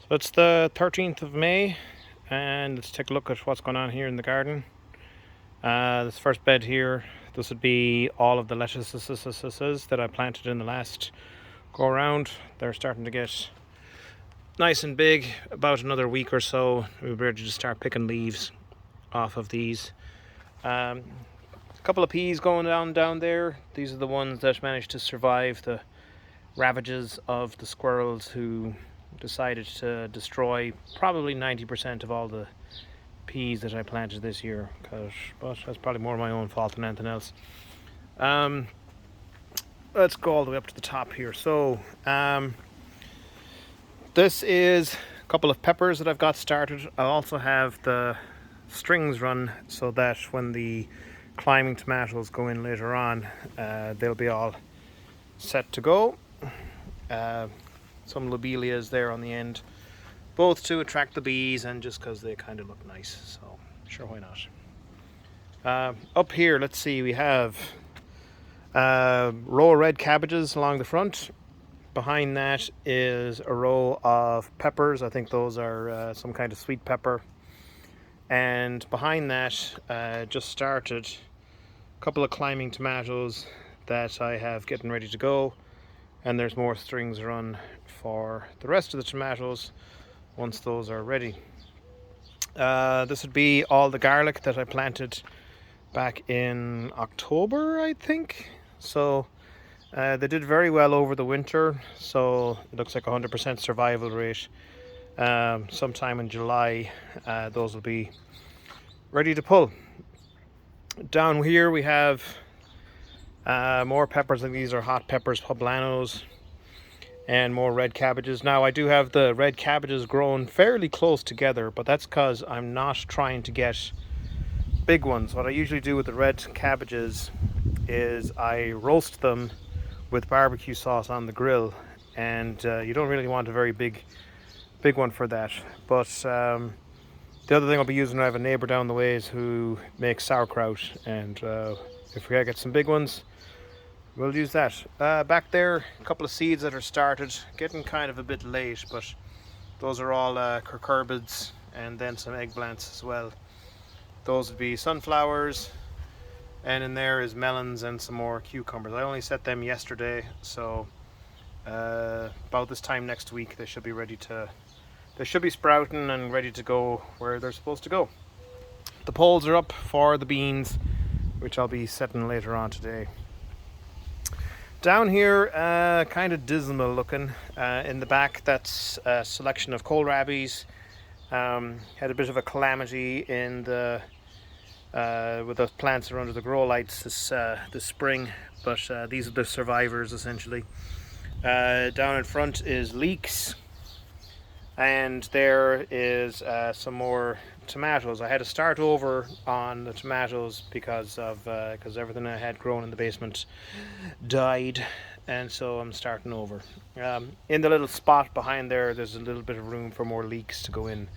So it's the 13th of May, and let's take a look at what's going on here in the garden. This first bed here, this would be all of the lettuces that I planted in the last go around. They're starting to get nice and big. About another week or so, we'll be ready to start picking leaves off of these. A couple of peas going down there. These are the ones that managed to survive the ravages of the squirrels who decided to destroy probably 90% of all the peas that I planted this year, but that's probably more my own fault than anything else. Let's go all the way up to the top here. So this is a couple of peppers that I've got started. I also have the strings run so that when the climbing tomatoes go in later on, they'll be all set to go. Some lobelias there on the end, both to attract the bees and just because they kind of look nice, so sure, why not. Up here, let's see, we have a row of red cabbages along the front. Behind that is a row of peppers. I think those are some kind of sweet pepper. And behind that, just started a couple of climbing tomatoes that I have getting ready to go. And there's more strings run for the rest of the tomatoes once those are ready. This would be all the garlic that I planted back in October, I think. So they did very well over the winter, so it looks like 100% survival rate. Sometime in July, those will be ready to pull. Down here we have more peppers. I think these are hot peppers poblanos, and more red cabbages. Now I do have the red cabbages grown fairly close together, but that's because I'm not trying to get big ones. What I usually do with the red cabbages is I roast them with barbecue sauce on the grill, and you don't really want a very big one for that. But the other thing I'll be using, I have a neighbor down the ways who makes sauerkraut, and if we get some big ones, we'll use that. Back there, a couple of seeds that are started, getting kind of a bit late, but those are all cucurbids, and then some eggplants as well. Those would be sunflowers, and in there is melons and some more cucumbers. I only set them yesterday, so about this time next week they should be ready to, they should be sprouting and ready to go where they're supposed to go. The poles are up for the beans, which I'll be setting later on today. Down here, kind of dismal looking. In the back, that's a selection of kohlrabies. Had a bit of a calamity in the with the plants that are under the grow lights this spring, but these are the survivors essentially. Down in front is leeks, and there is some more tomatoes. I had to start over on the tomatoes because everything I had grown in the basement died, and so I'm starting over. In the little spot behind there's a little bit of room for more leeks to go in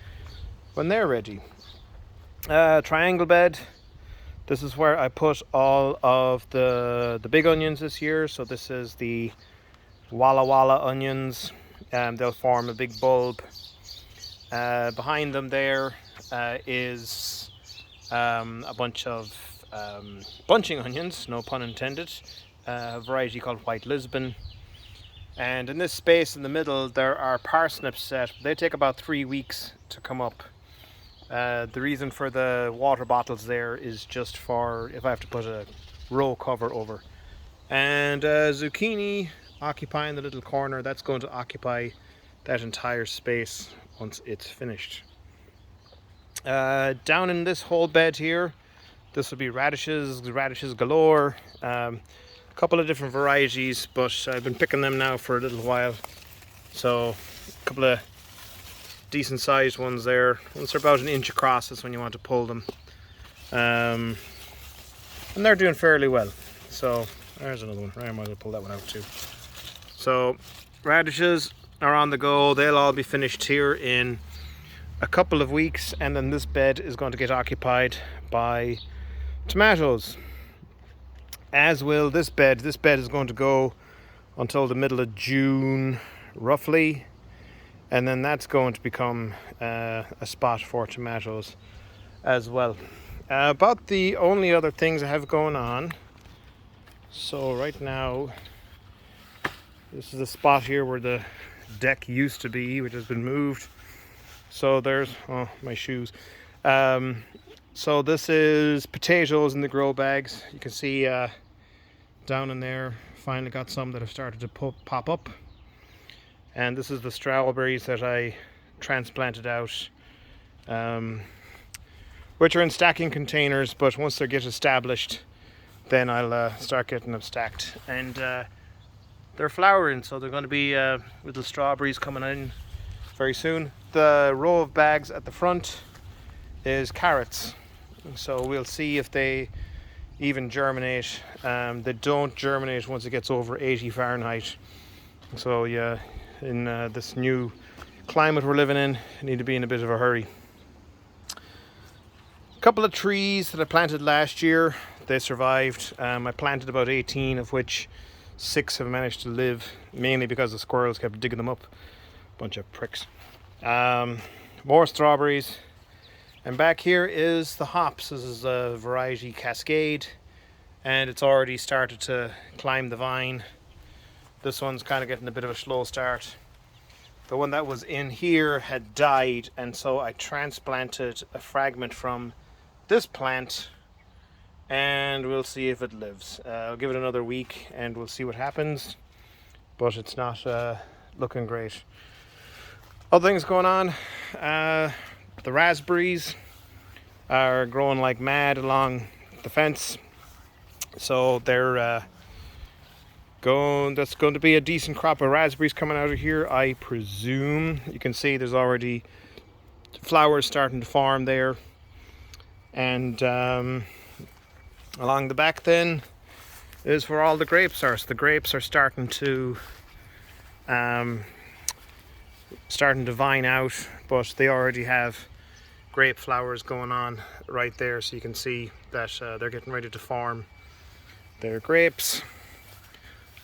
when they're ready. Triangle bed. This is where I put all of the big onions this year. So this is the Walla Walla onions. They'll form a big bulb. Behind them there is a bunch of bunching onions, no pun intended, a variety called White Lisbon. And in this space in the middle there are parsnips set. They take about 3 weeks to come up. The reason for the water bottles there is just for if I have to put a row cover over. And zucchini occupying the little corner, that's going to occupy that entire space once it's finished. Down in this whole bed here, this will be radishes galore. A couple of different varieties, but I've been picking them now for a little while. So a couple of decent sized ones there. Once they're about an inch across, that's when you want to pull them. And they're doing fairly well. So there's another one. I might as well pull that one out too. So radishes are on the go. They'll all be finished here in a couple of weeks, and then this bed is going to get occupied by tomatoes, as will this bed. This bed is going to go until the middle of June roughly, and then that's going to become a spot for tomatoes as well. About the only other things I have going on. So right now, this is the spot here where the deck used to be, which has been moved. So there's, oh, my shoes. So this is potatoes in the grow bags. You can see down in there, finally got some that have started to pop up. And this is the strawberries that I transplanted out, which are in stacking containers, but once they get established, then I'll start getting them stacked. And they're flowering, so they're going to be little strawberries coming in very soon. The row of bags at the front is carrots, so we'll see if they even germinate. They don't germinate once it gets over 80 Fahrenheit. So yeah, in this new climate we're living in, I need to be in a bit of a hurry. A couple of trees that I planted last year, they survived. I planted about 18, of which 6 have managed to live, mainly because the squirrels kept digging them up. Bunch of pricks. More strawberries. And back here is the hops. This is a variety Cascade, and it's already started to climb the vine. This one's kind of getting a bit of a slow start. The one that was in here had died, and so I transplanted a fragment from this plant, and we'll see if it lives. I'll give it another week and we'll see what happens, but it's not looking great. Other things going on, the raspberries are growing like mad along the fence, so they're that's going to be a decent crop of raspberries coming out of here, I presume. You can see there's already flowers starting to form there. And along the back then is where all the grapes are. So the grapes are starting to vine out, but they already have grape flowers going on right there, so you can see that they're getting ready to form their grapes.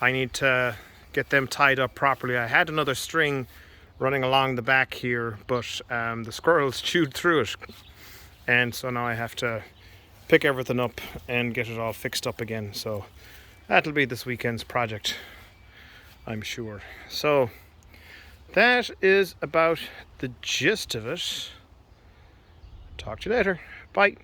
I need to get them tied up properly. I had another string running along the back here, but the squirrels chewed through it, and so now I have to pick everything up and get it all fixed up again. So that'll be this weekend's project, I'm sure. So that is about the gist of it. Talk to you later. Bye.